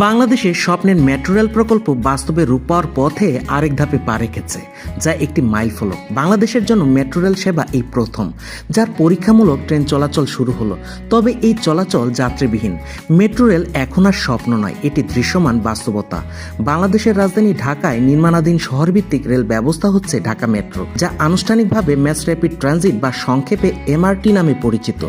বাংলাদেশের স্বপ্নের metro rail প্রকল্প বাস্তবে রূপ পাওয়ার পথে আরেক ধাপে পা রেখেছে, যা একটি মাইলফলক। বাংলাদেশের জন্য মেট্রো রেল সেবা এই প্রথম, যার পরীক্ষামূলক ট্রেন চলাচল শুরু হলো। তবে এই চলাচল যাত্রীবিহীন। মেট্রো রেল এখন আর স্বপ্ন নয়, এটি দৃশ্যমান বাস্তবতা। বাংলাদেশের রাজধানী ঢাকায় নির্মাণাধীন শহরভিত্তিক রেল ব্যবস্থা হচ্ছে ঢাকা মেট্রো, যা আনুষ্ঠানিকভাবে ম্যাস র্যাপিড ট্রানজিট বা সংক্ষেপে এমআরটি নামে পরিচিত।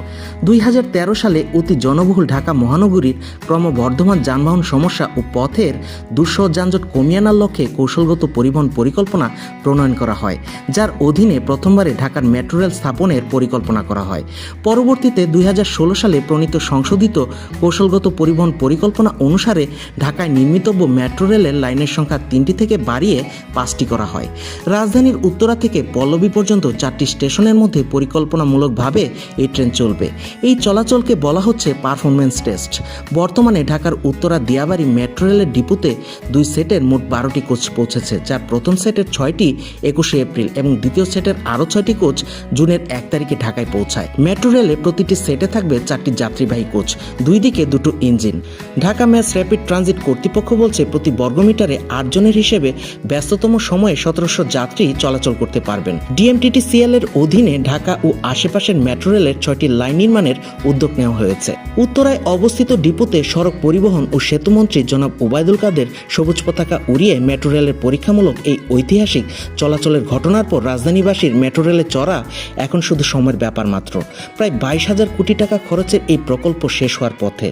2013 সালে অতি জনবহুল ঢাকা মহানগরীর ক্রমবর্ধমান যানবাহন সমস্যা ও পথের দুঃসহ যানজট কমিয়ে আনার লক্ষ্যে কৌশলগত পরিবহন পরিকল্পনা প্রণয়ন করা হয়, যার অধীনে প্রথমবারে ঢাকার মেট্রো রেল স্থাপনের পরিকল্পনা করা হয়। পরবর্তীতে 2016 সালে প্রণীত সংশোধিত কৌশলগত পরিবহন পরিকল্পনা অনুসারে ঢাকায় নির্মিতব্য মেট্রো রেলের লাইনের সংখ্যা 3টি থেকে বাড়িয়ে 5টি করা হয়। রাজধানীর উত্তরা থেকে পল্লবী পর্যন্ত 4টি স্টেশনের মধ্যে পরিকল্পনামূলকভাবে এই ট্রেন চলবে। এই চলাচলকে বলা হচ্ছে পারফরমেন্স টেস্ট। বর্তমানে ঢাকার উত্তরা দিয়াবাড়ি মেট্রো রেলের ডিপোতে 2 সেটের মোট 12টি কোচ পৌঁছেছে, যার প্রথম সেটের 6টি 21শে এপ্রিল এবং দ্বিতীয় সেটের আরও 6টি কোচ জুনের 1 তারিখে ঢাকায় পৌঁছায়। মেট্রো রেলে প্রতিটি সেটে থাকবে 4টি যাত্রীবাহী কোচ, 2 দিকে 2টো engine. Dhaka mass rapid transit কর্তৃপক্ষ বলছে প্রতি বর্গমিটারে 8 জনের হিসেবে ব্যস্ততম সময়ে 1700 যাত্রী চলাচল করতে পারবেন। ডিএমটিটিসিএল এর অধীনে ঢাকা ও আশেপাশের মেট্রো রেলের 6টি লাইন নির্মাণের উদ্যোগ নেওয়া হয়েছে। উত্তরায় অবস্থিত ডিপোতে সড়ক পরিবহন ও সেতুমন্ত্রী জনাব ওবায়দুল কাদের সবুজ পতাকা উড়িয়ে মেট্রো রেলের পরীক্ষামূলক এই ঐতিহাসিক চলাচলের ঘটনার পর রাজধানীবাসীর মেট্রো রেলে চড়া এখন শুধু সময়ের ব্যাপার মাত্র। প্রায় 22,000 কোটি টাকা খরচের এই প্রকল্প শেষ হওয়ার পথে।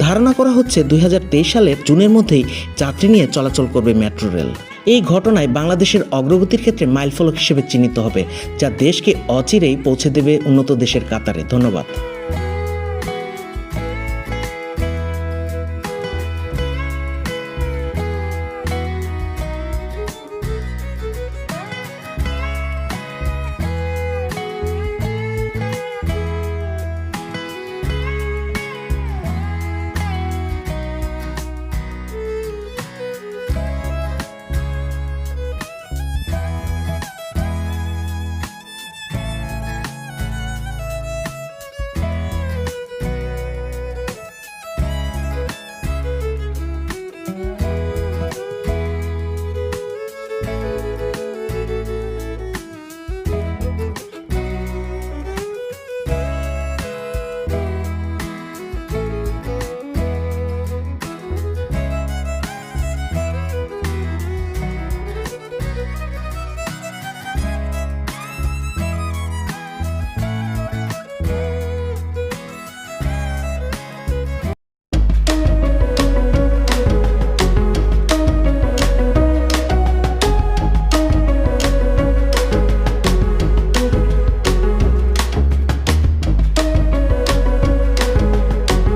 ধারণা করা হচ্ছে 2023 সালের জুনের মধ্যেই যাত্রী নিয়ে চলাচল করবে মেট্রো রেল। এই ঘটনায় বাংলাদেশের অগ্রগতির ক্ষেত্রে মাইলফলক হিসেবে চিহ্নিত হবে, যা দেশকে অচিরেই পৌঁছে দেবে উন্নত দেশের কাতারে। ধন্যবাদ।